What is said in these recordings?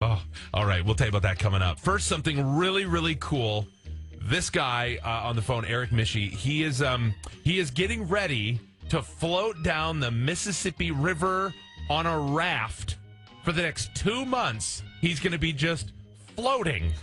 Oh, all right. We'll tell you about that coming up. First, something really, really cool. This guy on the phone, Erich Mishi, he is getting ready to float down the Mississippi River on a raft for the next 2 months. He's going to be just floating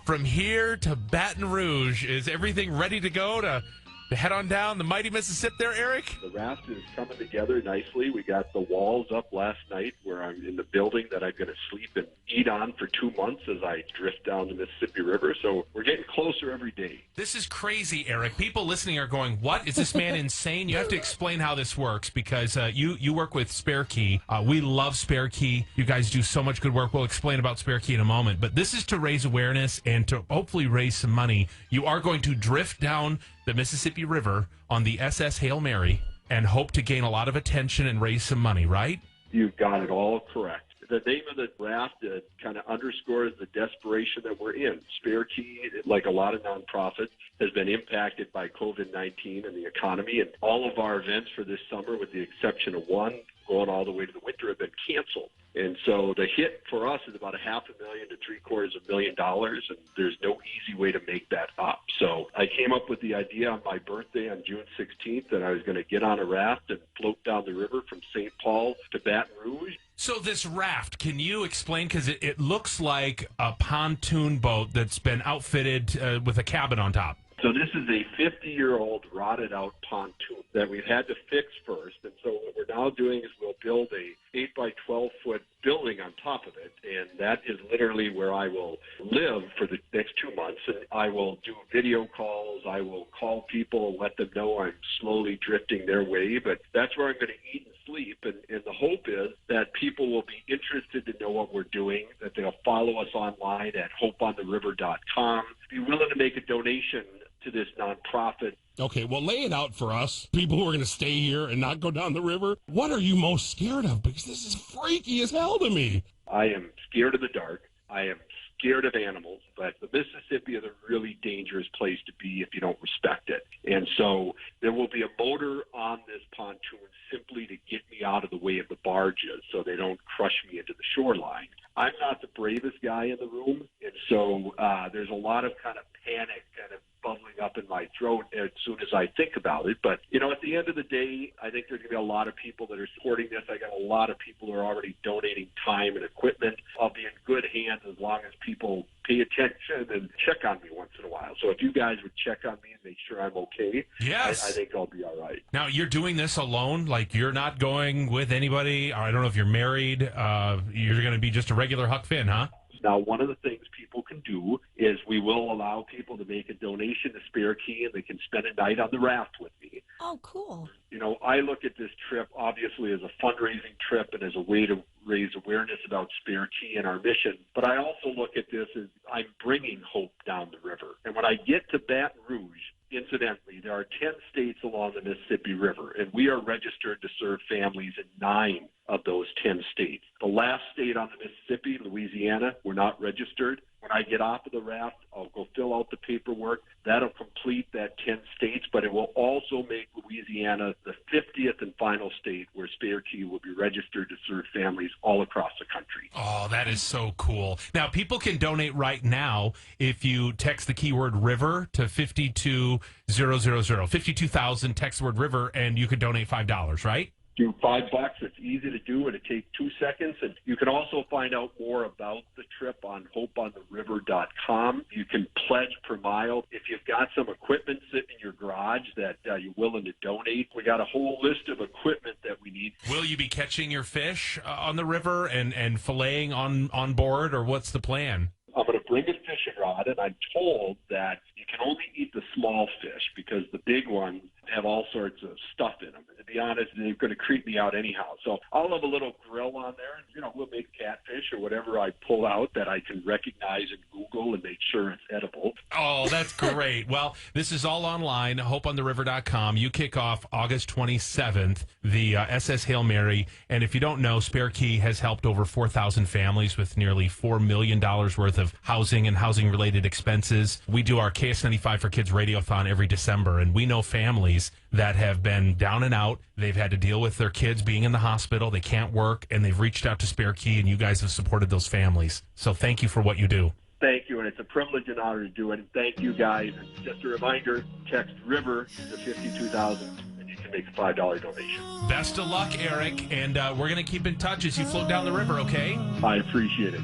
from here to Baton Rouge. Is everything ready to go to head on down the mighty Mississippi there, Erich? The raft is coming together nicely. We got the walls up last night where I'm in the building that I'm going to sleep and eat on for 2 months as I drift down the Mississippi River. So we're getting closer every day. This is crazy, Erich. People listening are going, what? Is this man insane? You have to explain how this works because you work with Spare Key. We love Spare Key. You guys do so much good work. We'll explain about Spare Key in a moment. But this is to raise awareness and to hopefully raise some money. You are going to drift down the Mississippi River on the SS Hail Mary and hope to gain a lot of attention and raise some money, right? You've got it all correct. The name of the raft kind of underscores the desperation that we're in. Spare Key, like a lot of nonprofits, has been impacted by COVID-19 and the economy, and all of our events for this summer, with the exception of one, going all the way to the winter, have been canceled. And so the hit for us is about $500,000 to $750,000, and there's no easy way to make that up. So I came up with the idea on my birthday on June 16th that I was going to get on a raft and float down the river from St. Paul to Baton Rouge. So this raft, can you explain? Because it looks like a pontoon boat that's been outfitted with a cabin on top. So this is a 50-year-old rotted-out pontoon that we've had to fix first. And so what we're now doing is we'll build a 8 by 12-foot building on top of it, and that is literally where I will live for the next 2 months. And I will do video calls. I will call people and let them know I'm slowly drifting their way. But that's where I'm going to eat and sleep. And the hope is that people will be interested to know what we're doing, that they'll follow us online at hopeontheriver.com, be willing to make a donation to this nonprofit. Okay, well, lay it out for us, people who are going to stay here and not go down the river. What are you most scared of? Because this is freaky as hell to me. I am scared of the dark. I am scared of animals, but the Mississippi is a really dangerous place to be if you don't respect it. And so there will be a motor on this pontoon simply to get me out of the way of the barges so they don't crush me into the shoreline. I'm not the bravest guy in the room, and so there's a lot of kind of panic kind of bubbling up in my throat as soon as I think about it. But, you know, at the end of the day, I think there's going to be a lot of people that are supporting this. I got a lot of people who are already donating time and equipment. I'll be in good hands as long as people pay attention and check on me once in a while. So if you guys would check on me and make sure I'm okay, yes, I think I'll be all right. Now, you're doing this alone? Like, you're not going with anybody? I don't know if you're married. You're going to be just a regular Huck Finn, huh? Now, one of the things people can do is we will allow people to make a donation to Spare Key, and they can spend a night on the raft with me. Oh, cool. You know, I look at this trip, obviously, as a fundraising trip and as a way to raise awareness about Spare Key and our mission. But I also look at this as I'm bringing hope down the river. And when I get to Baton Rouge, incidentally, there are 10 states along the Mississippi River, and we are registered to serve families in 9 of those 10 states. The last state on the Mississippi, Louisiana, we're not registered. When I get off of the raft, I'll go fill out the paperwork. That'll complete that 10 states, but it will also make Louisiana the 50th and final state where Spare Key will be registered to serve families all across the country. Oh, that is so cool. Now, people can donate right now if you text the keyword river to 52000. 52,000, text the word river, and you could donate $5, right? Do $5. It's easy to do, and it takes 2 seconds. And you can also find out more about the trip on hopeontheriver.com. You can pledge per mile. If you've got some equipment sitting in your garage that you're willing to donate, we got a whole list of equipment that we need. Will you be catching your fish on the river and filleting on board, or what's the plan? I'm going to bring a fishing rod, and I'm told that you can only eat the small fish because the big ones have all sorts of stuff in them. And to be honest, they're going to creep me out anyhow. So I'll have a little grill on there, and, you know, we'll make catfish or whatever I pull out that I can recognize in Google and make sure it's edible. Oh, that's great. Well, this is all online, hopeontheriver.com. You kick off August 27th, the SS Hail Mary. And if you don't know, Spare Key has helped over 4,000 families with nearly $4 million worth of housing and housing-related expenses. We do our KS95 for Kids Radiothon every December, and we know families that have been down and out out. They've had to deal with their kids being in the hospital. They can't work, and they've reached out to Spare Key, and you guys have supported those families. So thank you for what you do. Thank you, and it's a privilege and honor to do it. And thank you, guys. And just a reminder, text RIVER to 52,000, and you can make a $5 donation. Best of luck, Erich, and we're going to keep in touch as you float down the river, okay? I appreciate it.